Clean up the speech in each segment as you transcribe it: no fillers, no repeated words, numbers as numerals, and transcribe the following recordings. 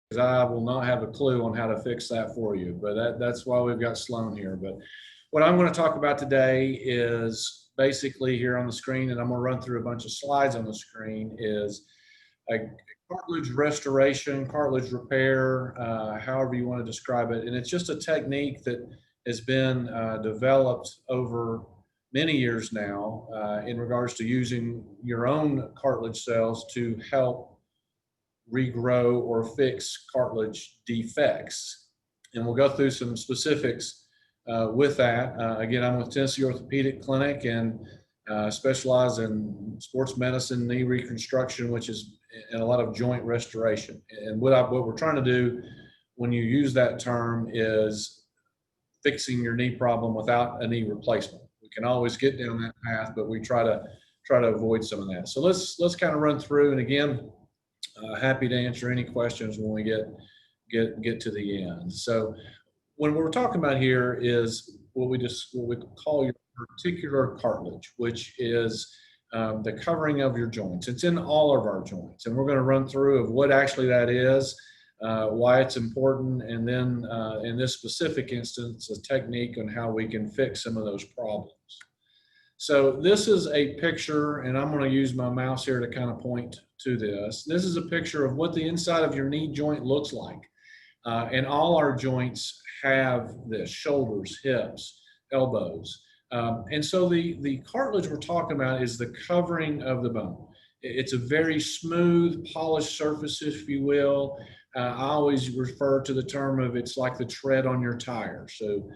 because I will not have a clue on how to fix that for you. But that's why we've got Sloan here. But what I'm going to talk about today is basically here on the screen, and I'm going to run through a bunch of slides on the screen, is a cartilage restoration, cartilage repair, however you want to describe it. And it's just a technique that has been developed over many years now in regards to using your own cartilage cells to help regrow or fix cartilage defects. And we'll go through some specifics with that. Again, I'm with Tennessee Orthopaedic Clinic and specialize in sports medicine, knee reconstruction, which is and a lot of joint restoration. And what we're trying to do when you use that term is fixing your knee problem without a knee replacement. We can always get down that path, but we try to avoid some of that. So let's kind of run through. And again, happy to answer any questions when we get to the end. So when we're talking about here is what we call your particular cartilage, which is the covering of your joints. It's in all of our joints, and we're going to run through of what actually that is, why it's important, and then in this specific instance, a technique on how we can fix some of those problems. So this is a picture, and I'm going to use my mouse here to kind of point to this. This is a picture of what the inside of your knee joint looks like. And all our joints have this: shoulders, hips, elbows. And so the cartilage we're talking about is the covering of the bone. It's a very smooth, polished surface, if you will. I always refer to the term of it's like the tread on your tire. So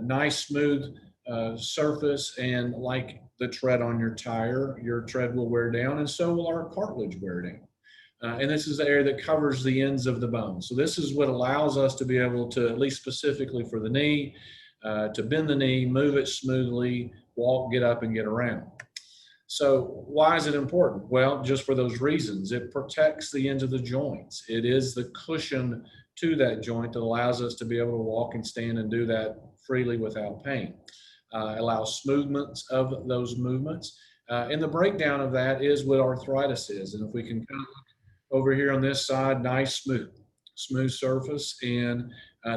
nice, smooth surface, and like the tread on your tire, your tread will wear down, and so will our cartilage wear down. And this is the area that covers the ends of the bone. So this is what allows us to be able to, at least specifically for the knee, to bend the knee, move it smoothly, walk, get up, and get around. So why is it important? Well, just for those reasons. It protects the ends of the joints. It is the cushion to that joint that allows us to be able to walk and stand and do that freely without pain. Allows smoothments of those movements. And the breakdown of that is what arthritis is. And if we can kind of look over here on this side, nice, smooth surface. And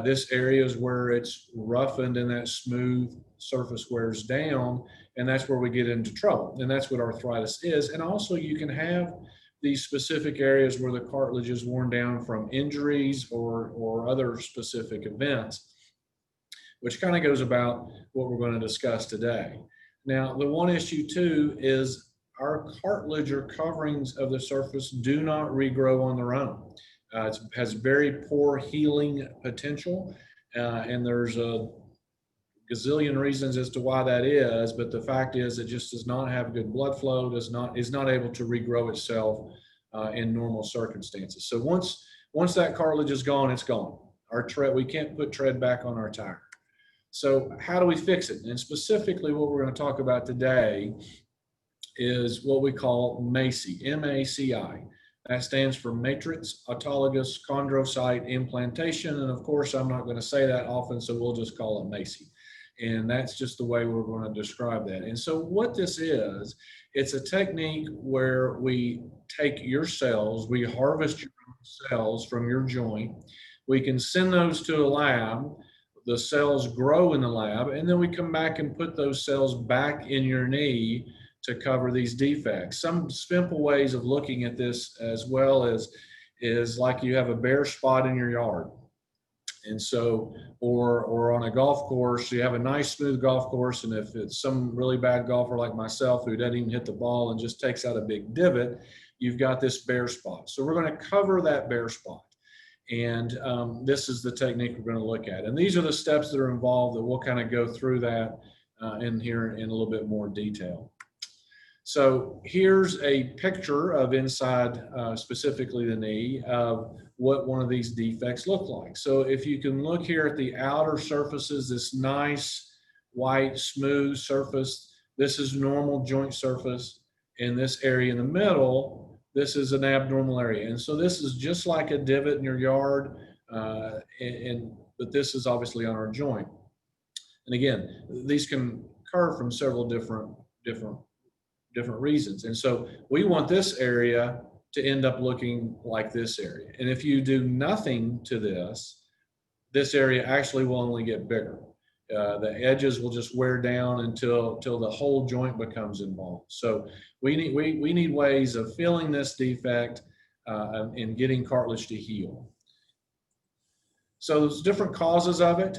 this area is where it's roughened and that smooth surface wears down. And that's where we get into trouble. And that's what arthritis is. And also you can have these specific areas where the cartilage is worn down from injuries or other specific events, which kind of goes about what we're going to discuss today. Now, the one issue too is our cartilage or coverings of the surface do not regrow on their own. It has very poor healing potential, and there's a gazillion reasons as to why that is, but the fact is it just does not have good blood flow, is not able to regrow itself in normal circumstances. So once that cartilage is gone, it's gone. Our tread, we can't put tread back on our tire. So how do we fix it? And specifically what we're going to talk about today is what we call Maci, M-A-C-I. That stands for matrix autologous chondrocyte implantation. And of course, I'm not going to say that often, so we'll just call it Maci. And that's just the way we're going to describe that. And so what this is, it's a technique where we take your cells, we harvest your cells from your joint. We can send those to a lab. The cells grow in the lab, and then we come back and put those cells back in your knee to cover these defects. Some simple ways of looking at this as well is like you have a bare spot in your yard. And so, or on a golf course, you have a nice smooth golf course, and if it's some really bad golfer like myself who doesn't even hit the ball and just takes out a big divot, you've got this bare spot. So we're going to cover that bare spot. And this is the technique we're going to look at. And these are the steps that are involved that we'll kind of go through that in here in a little bit more detail. So here's a picture of inside, specifically the knee, of what one of these defects look like. So if you can look here at the outer surfaces, this nice, white, smooth surface, this is normal joint surface. In this area in the middle, this is an abnormal area. And so this is just like a divot in your yard, but this is obviously on our joint. And again, these can occur from several different reasons. And so we want this area to end up looking like this area. And if you do nothing to this area actually will only get bigger. The edges will just wear down until the whole joint becomes involved. So we need ways of filling this defect and getting cartilage to heal. So there's different causes of it.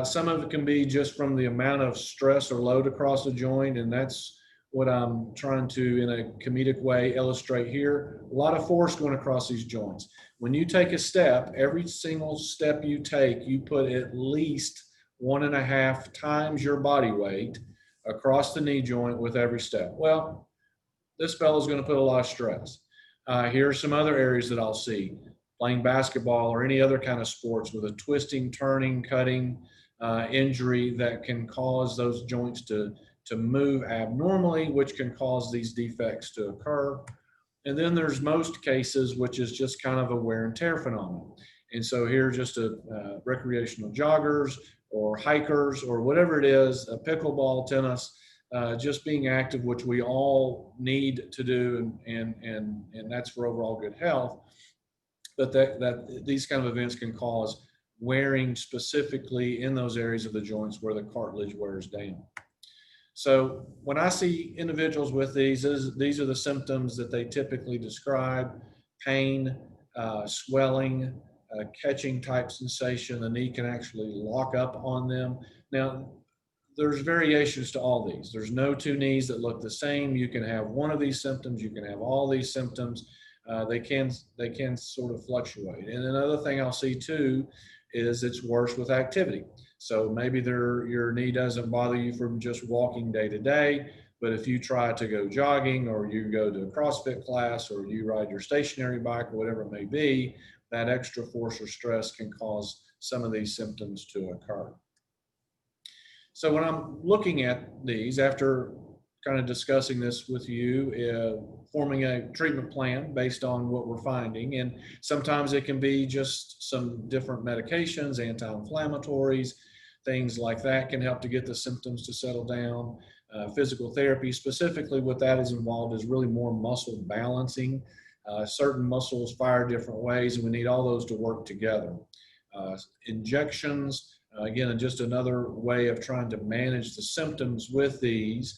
Some of it can be just from the amount of stress or load across the joint, and that's what I'm trying to, in a comedic way, illustrate here. A lot of force going across these joints. When you take a step, every single step you take, you put at least 1.5 times your body weight across the knee joint with every step. Well, this fellow's going to put a lot of stress. Here are some other areas that I'll see. Playing basketball or any other kind of sports with a twisting, turning, cutting injury that can cause those joints to move abnormally, which can cause these defects to occur. And then there's most cases, which is just kind of a wear and tear phenomenon. And so here, just recreational joggers or hikers or whatever it is, pickleball, tennis, just being active, which we all need to do, and that's for overall good health. But that these kind of events can cause wearing specifically in those areas of the joints where the cartilage wears down. So when I see individuals with these are the symptoms that they typically describe: pain, swelling, catching type sensation. The knee can actually lock up on them. Now, there's variations to all these. There's no two knees that look the same. You can have one of these symptoms, you can have all these symptoms. They can sort of fluctuate. And another thing I'll see too is it's worse with activity. So maybe your knee doesn't bother you from just walking day to day, but if you try to go jogging or you go to a CrossFit class or you ride your stationary bike or whatever it may be, that extra force or stress can cause some of these symptoms to occur. So when I'm looking at these, after kind of discussing this with you, forming a treatment plan based on what we're finding. And sometimes it can be just some different medications, anti-inflammatories, things like that can help to get the symptoms to settle down. Physical therapy, specifically what that is involved is really more muscle balancing. Certain muscles fire different ways, and we need all those to work together. Injections, again, just another way of trying to manage the symptoms with these.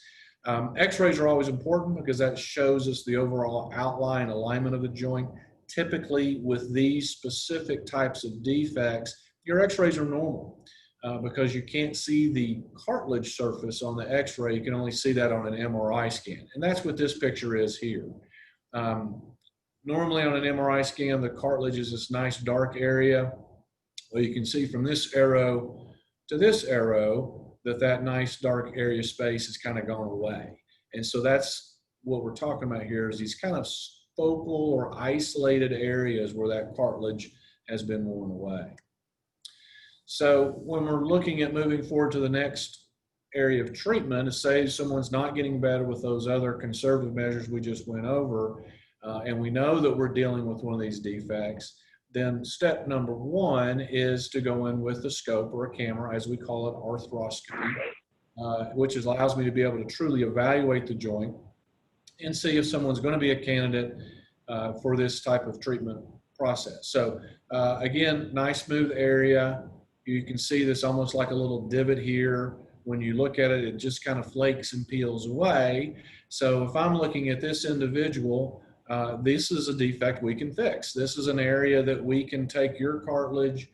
X-rays are always important because that shows us the overall outline alignment of the joint. Typically with these specific types of defects, your X-rays are normal because you can't see the cartilage surface on the X-ray. You can only see that on an MRI scan. And that's what this picture is here. Normally on an MRI scan, the cartilage is this nice dark area. Well, you can see from this arrow to this arrow that nice dark area space has kind of gone away. And so that's what we're talking about here, is these kind of focal or isolated areas where that cartilage has been worn away. So when we're looking at moving forward to the next area of treatment, to say someone's not getting better with those other conservative measures we just went over, and we know that we're dealing with one of these defects, then step number one is to go in with a scope or a camera, as we call it, arthroscopy, which allows me to be able to truly evaluate the joint and see if someone's going to be a candidate for this type of treatment process. So again, nice smooth area. You can see this almost like a little divot here. When you look at it, it just kind of flakes and peels away. So if I'm looking at this individual, this is a defect we can fix. This is an area that we can take your cartilage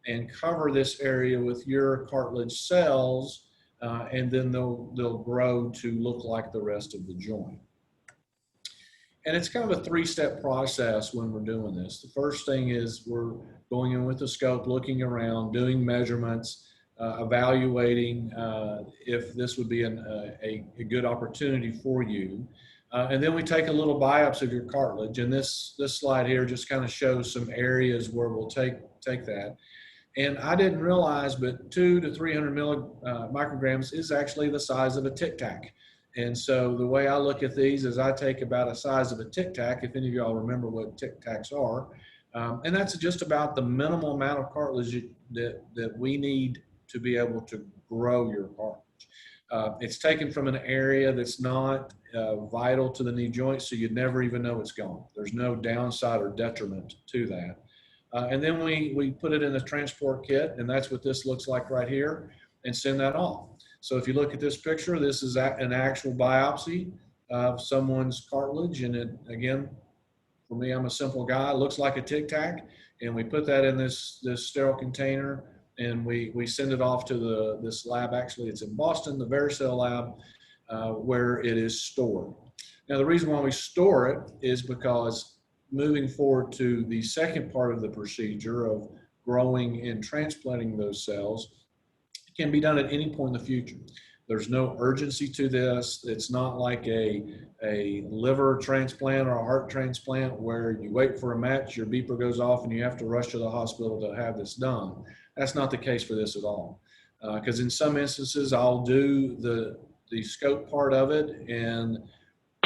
and cover this area with your cartilage cells, and then they'll grow to look like the rest of the joint. And it's kind of a three-step process when we're doing this. The first thing is we're going in with the scope, looking around, doing measurements, evaluating if this would be a good opportunity for you. And then we take a little biopsy of your cartilage. And this slide here just kind of shows some areas where we'll take that. And I didn't realize, but 200 to 300 micrograms is actually the size of a Tic Tac. And so the way I look at these is I take about a size of a Tic Tac, if any of y'all remember what Tic Tacs are. And that's just about the minimal amount of cartilage that we need to be able to grow your cartilage. It's taken from an area that's not vital to the knee joint, so you'd never even know it's gone. There's no downside or detriment to that. And then we put it in a transport kit, and that's what this looks like right here, and send that off. So if you look at this picture, this is an actual biopsy of someone's cartilage. And it, again, for me, I'm a simple guy. It looks like a Tic Tac, and we put that in this sterile container, and we send it off to this lab. Actually, it's in Boston, the Vericel lab, where it is stored. Now, the reason why we store it is because moving forward to the second part of the procedure of growing and transplanting those cells, it can be done at any point in the future. There's no urgency to this. It's not like a liver transplant or a heart transplant where you wait for a match, your beeper goes off, and you have to rush to the hospital to have this done. That's not the case for this at all. Because in some instances, I'll do the scope part of it, and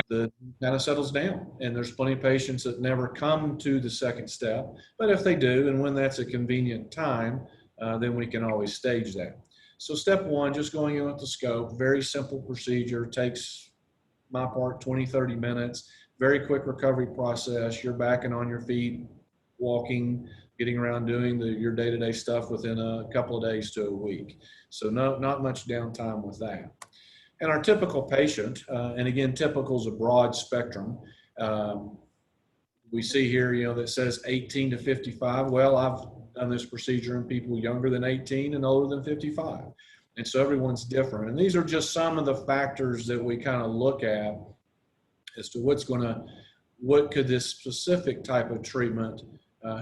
the kind of settles down. And there's plenty of patients that never come to the second step. But if they do, and when that's a convenient time, then we can always stage that. So step one, just going in with the scope, very simple procedure, takes my part 20, 30 minutes, very quick recovery process. You're back and on your feet, walking, getting around doing your day-to-day stuff within a couple of days to a week. So not much downtime with that. And our typical patient, and again, typical is a broad spectrum. We see here, that says 18 to 55. Well, I've done this procedure in people younger than 18 and older than 55. And so everyone's different. And these are just some of the factors that we kind of look at as to what could this specific type of treatment,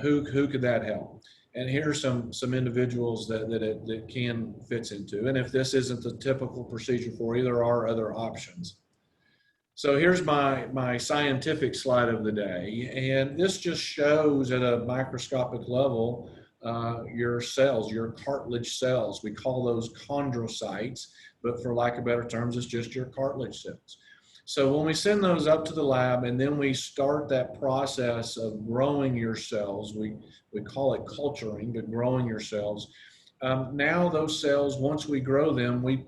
who could that help? And here are some individuals that can fits into. And if this isn't the typical procedure for you, there are other options. So here's my scientific slide of the day. And this just shows at a microscopic level your cells, your cartilage cells. We call those chondrocytes, but for lack of better terms, it's just your cartilage cells. So when we send those up to the lab and then we start that process of growing your cells, we call it culturing, but growing your cells. Now those cells, once we grow them, we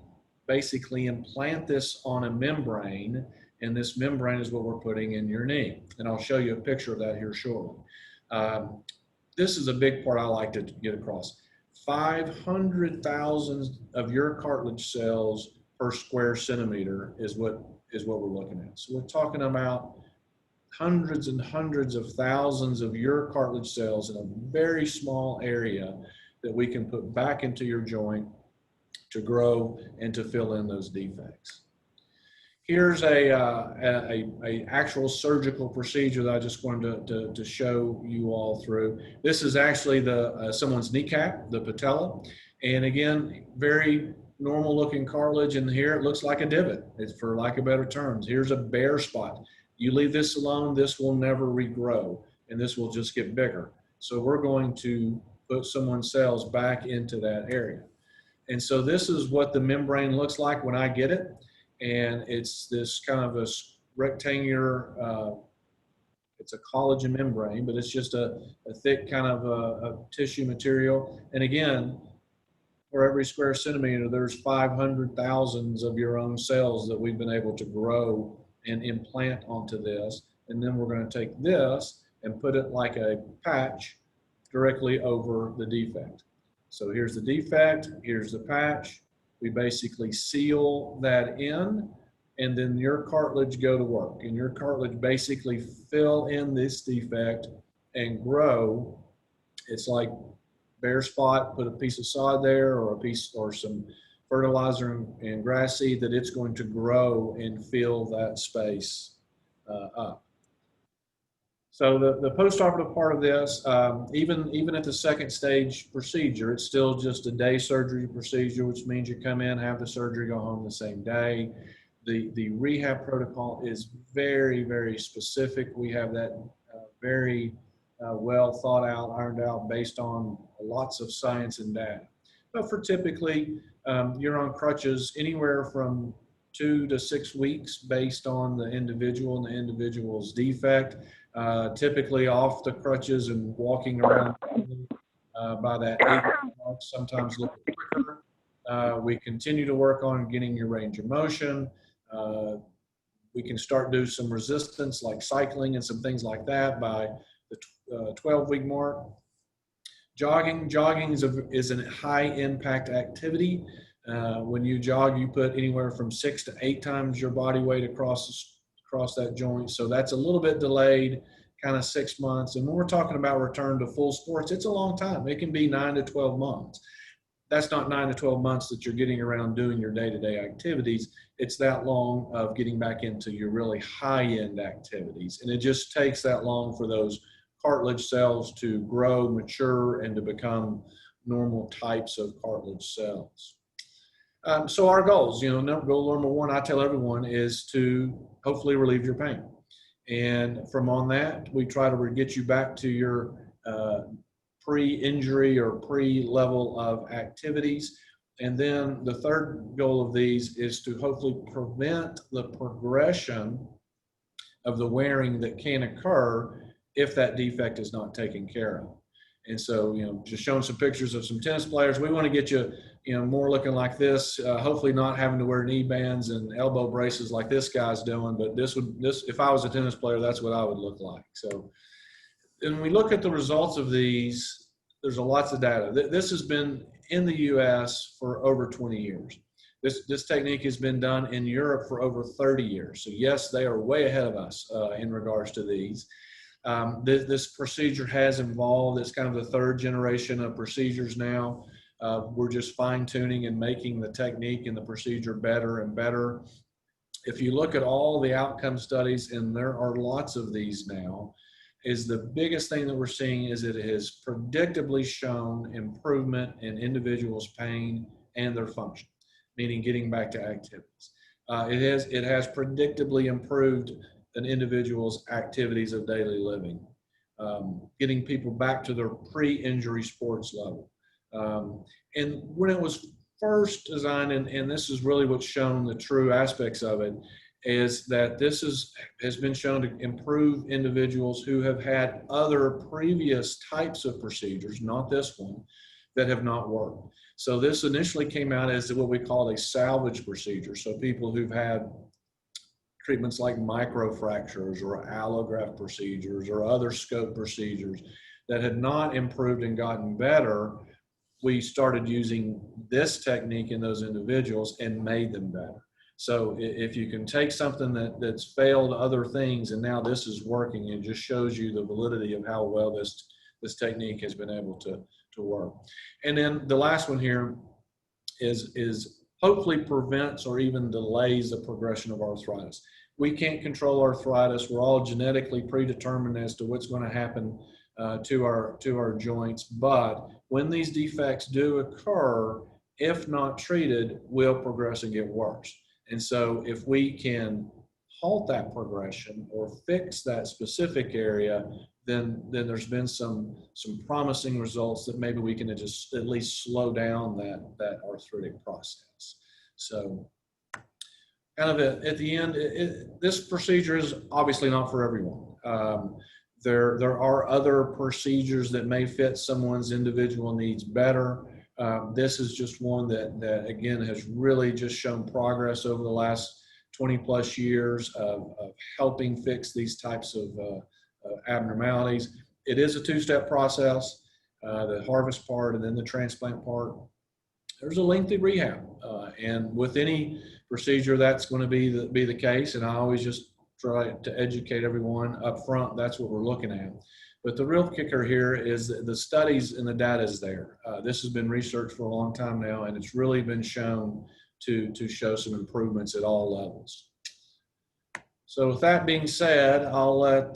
basically implant this on a membrane, and this membrane is what we're putting in your knee. And I'll show you a picture of that here shortly. This is a big part I like to get across. 500,000 of your cartilage cells per square centimeter is what we're looking at. So we're talking about hundreds and hundreds of thousands of your cartilage cells in a very small area that we can put back into your joint to grow and to fill in those defects. Here's a actual surgical procedure that I just wanted to show you all through. This is actually someone's kneecap, the patella. And again, very normal looking cartilage, and here it looks like a divot. It's, for lack of better terms. Here's a bare spot. You leave this alone, this will never regrow, and this will just get bigger. So we're going to put someone's cells back into that area. And so this is what the membrane looks like when I get it. And it's this kind of a rectangular, it's a collagen membrane, but it's just a thick kind of a tissue material. And again, for every square centimeter, there's 500,000 of your own cells that we've been able to grow and implant onto this. And then we're going to take this and put it like a patch directly over the defect. So here's the defect, here's the patch. We basically seal that in, and then your cartilage go to work. And your cartilage basically fill in this defect and grow. It's like bare spot, put a piece of sod there or some fertilizer and grass seed, that it's going to grow and fill that space up. So the postoperative part of this, even at the second stage procedure, it's still just a day surgery procedure, which means you come in, have the surgery, go home the same day. The rehab protocol is very, very specific. We have that very well thought out, ironed out, based on lots of science and data. But for typically, you're on crutches anywhere from 2 to 6 weeks based on the individual and the individual's defect. Typically off the crutches and walking around by that 8 months, sometimes a little quicker. We continue to work on getting your range of motion. We can start do some resistance like cycling and some things like that by the 12-week mark. Jogging is a high impact activity. When you jog, you put anywhere from 6 to 8 times your body weight across that joint. So that's a little bit delayed, kind of 6 months. And when we're talking about return to full sports, it's a long time. It can be 9 to 12 months. That's not 9 to 12 months that you're getting around doing your day-to-day activities. It's that long of getting back into your really high-end activities. And it just takes that long for those cartilage cells to grow, mature, and to become normal types of cartilage cells. So our goals, goal number one, I tell everyone, is to hopefully relieve your pain. And from on that, we try to get you back to your pre-injury or pre-level of activities. And then the third goal of these is to hopefully prevent the progression of the wearing that can occur if that defect is not taken care of. And so, just showing some pictures of some tennis players. We want to get you, more looking like this, hopefully not having to wear knee bands and elbow braces like this guy's doing, but this, if I was a tennis player, that's what I would look like. So, and we look at the results of these, there's lots of data. This has been in the U.S. for over 20 years. This technique has been done in Europe for over 30 years. So yes, they are way ahead of us in regards to these. This procedure has evolved. It's kind of the third generation of procedures now. We're just fine tuning and making the technique and the procedure better and better. If you look at all the outcome studies, and there are lots of these now, is the biggest thing that we're seeing is it has predictably shown improvement in individuals' pain and their function, meaning getting back to activities. It has predictably improved an individual's activities of daily living, getting people back to their pre-injury sports level. And when it was first designed, and this is really what's shown the true aspects of it, is that this has been shown to improve individuals who have had other previous types of procedures, not this one, that have not worked. So this initially came out as what we call a salvage procedure. So people who've had treatments like microfractures or allograft procedures or other scope procedures that had not improved and gotten better, we started using this technique in those individuals and made them better. So if you can take something that's failed other things and now this is working, it just shows you the validity of how well this technique has been able to work. And then the last one here is hopefully prevents or even delays the progression of arthritis. We can't control arthritis. We're all genetically predetermined as to what's going to happen to our joints. But when these defects do occur, if not treated, will progress and get worse. And so if we can halt that progression or fix that specific area, then there's been some promising results that maybe we can just at least slow down that arthritic process. So kind of at the end, this procedure is obviously not for everyone. There are other procedures that may fit someone's individual needs better. This is just one that again has really just shown progress over the last 20 plus years of helping fix these types of abnormalities. It is a two-step process, the harvest part and then the transplant part. There's a lengthy rehab, and with any procedure that's going to be the case, and I always just try to educate everyone up front. That's what we're looking at. But the real kicker here is that the studies and the data is there. This has been researched for a long time now, and it's really been shown to show some improvements at all levels. So with that being said, I'll let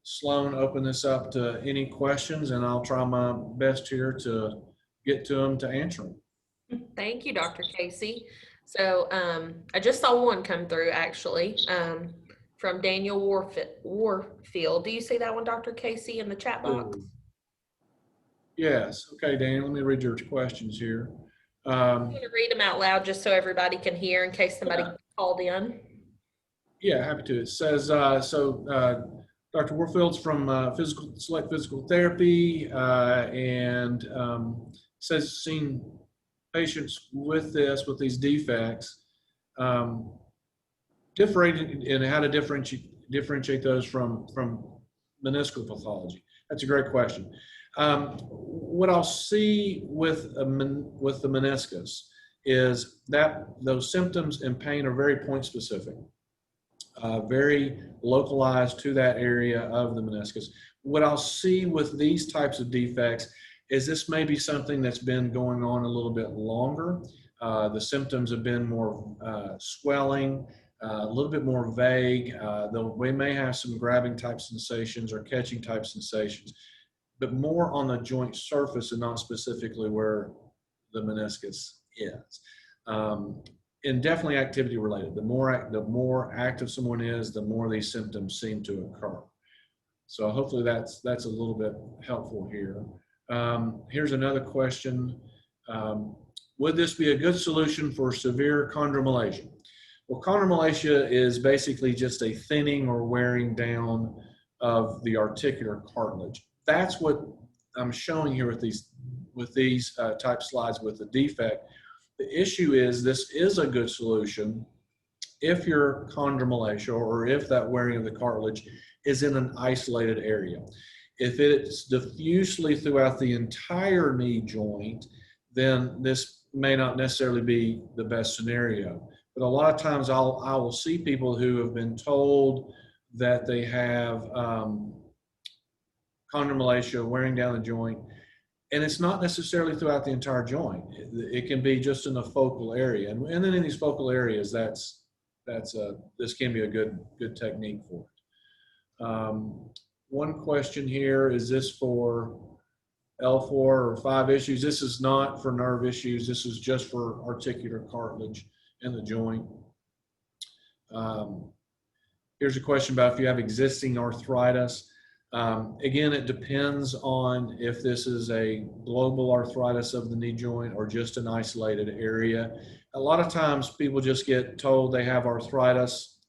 Sloan open this up to any questions, and I'll try my best here to get to them to answer them. Thank you, Dr. Casey. So I just saw one come through actually from Daniel Warfield. Do you see that one, Dr. Casey, in the chat box? Yes. Okay, Daniel, let me read your questions here. I'm going to read them out loud just so everybody can hear in case somebody called in. Yeah, happy to. It says, Dr. Warfield's from Select Physical Therapy and says seen patients with these defects, differentiate and how to differentiate those from meniscal pathology? That's a great question. What I'll see with the meniscus is that those symptoms and pain are very point specific, very localized to that area of the meniscus. What I'll see with these types of defects is this may be something that's been going on a little bit longer. The symptoms have been more swelling, a little bit more vague. We may have some grabbing type sensations or catching type sensations, but more on the joint surface and not specifically where the meniscus is. And definitely activity related. The more active someone is, the more these symptoms seem to occur. So hopefully that's a little bit helpful here. Here's another question. Would this be a good solution for severe chondromalacia? Well, chondromalacia is basically just a thinning or wearing down of the articular cartilage. That's what I'm showing here with these type slides with the defect. The issue is this is a good solution if your chondromalacia, or if that wearing of the cartilage is in an isolated area. If it's diffusely throughout the entire knee joint, then this may not necessarily be the best scenario. But a lot of times I will see people who have been told that they have chondromalacia wearing down the joint, and it's not necessarily throughout the entire joint. It can be just in a focal area, and then in these focal areas, this can be a good technique for it. One question here, is this for L4 or 5 issues? This is not for nerve issues. This is just for articular cartilage in the joint. Here's a question about if you have existing arthritis. Again, it depends on if this is a global arthritis of the knee joint or just an isolated area. A lot of times people just get told they have arthritis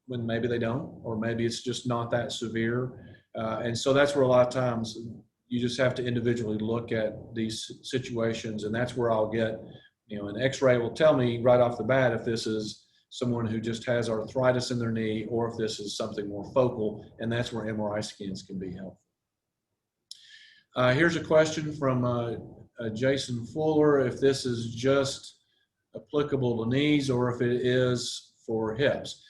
when maybe they don't, or maybe it's just not that severe. And so that's where a lot of times you just have to individually look at these situations, and that's where I'll get, an x-ray will tell me right off the bat if this is someone who just has arthritis in their knee or if this is something more focal, and that's where MRI scans can be helpful. Here's a question from Jason Fuller, if this is just applicable to knees or if it is for hips.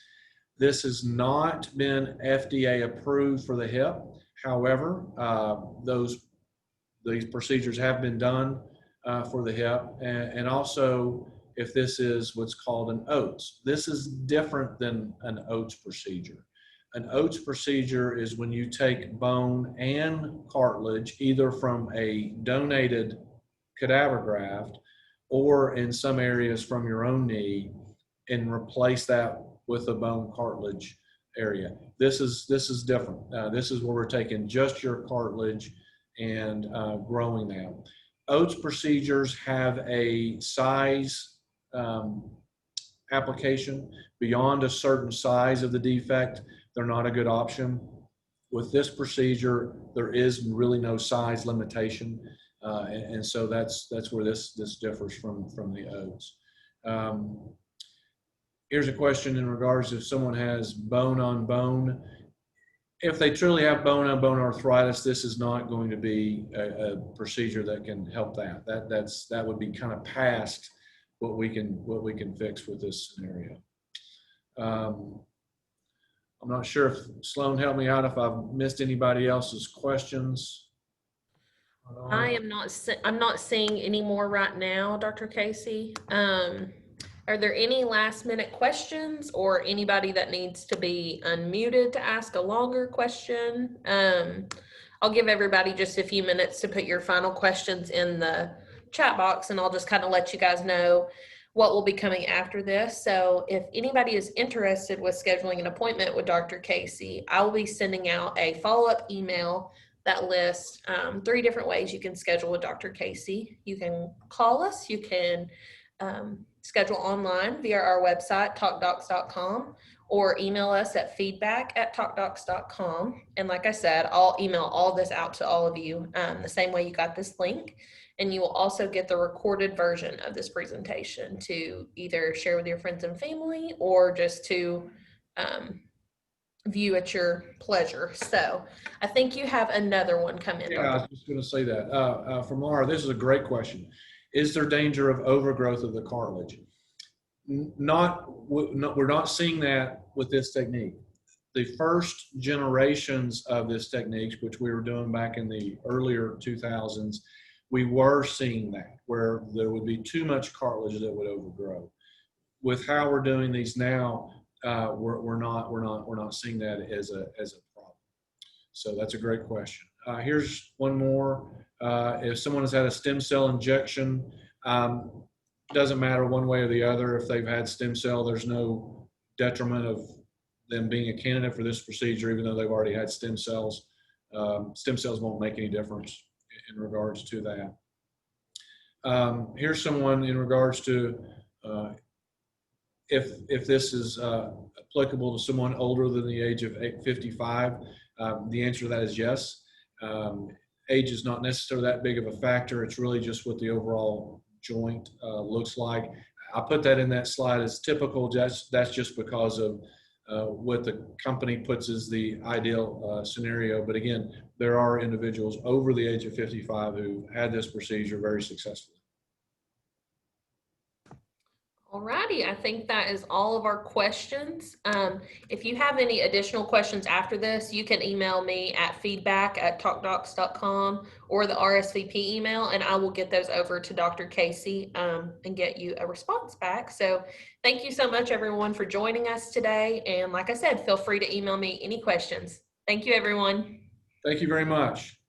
This has not been FDA approved for the hip. However, these procedures have been done for the hip, and also if this is what's called an Oates. This is different than an Oates procedure. An Oates procedure is when you take bone and cartilage either from a donated cadaver graft or in some areas from your own knee and replace that with a bone cartilage area. This is different. This is where we're taking just your cartilage and growing that. Oates procedures have a size application. Beyond a certain size of the defect, they're not a good option. With this procedure, there is really no size limitation, and so that's where this differs from the Oates. Here's a question in regards to if someone has bone on bone. If they truly have bone on bone arthritis, this is not going to be a procedure that can help that. That would be kind of past what we can fix with this scenario. I'm not sure if Sloan helped me out if I've missed anybody else's questions. I'm not seeing any more right now, Dr. Casey. Are there any last minute questions or anybody that needs to be unmuted to ask a longer question? I'll give everybody just a few minutes to put your final questions in the chat box, and I'll just kind of let you guys know what will be coming after this. So if anybody is interested with scheduling an appointment with Dr. Casey, I will be sending out a follow-up email that lists 3 different ways you can schedule with Dr. Casey. You can call us, you can schedule online via our website, talkdocs.com, or email us at feedback@talkdocs.com. And like I said, I'll email all this out to all of you the same way you got this link. And you will also get the recorded version of this presentation to either share with your friends and family or just to view at your pleasure. So I think you have another one come in. Yeah, I was just going to say that. From Laura, this is a great question. Is there danger of overgrowth of the cartilage? We're not seeing that with this technique. The first generations of this technique, which we were doing back in the earlier 2000s, we were seeing that where there would be too much cartilage that would overgrow. With how we're doing these now, we're not seeing that as a problem. So that's a great question. Here's one more. If someone has had a stem cell injection, doesn't matter one way or the other. If they've had stem cell, there's no detriment of them being a candidate for this procedure, even though they've already had stem cells. Stem cells won't make any difference in regards to that. Here's someone in regards to if this is applicable to someone older than the age of 55. The answer to that is yes. Age is not necessarily that big of a factor. It's really just what the overall joint looks like. I put that in that slide as typical. That's just because of what the company puts as the ideal scenario. But again, there are individuals over the age of 55 who had this procedure very successfully. Alrighty, I think that is all of our questions. If you have any additional questions after this, you can email me at feedback@talkdocs.com or the RSVP email, and I will get those over to Dr. Casey and get you a response back. So thank you so much, everyone, for joining us today. And like I said, feel free to email me any questions. Thank you, everyone. Thank you very much.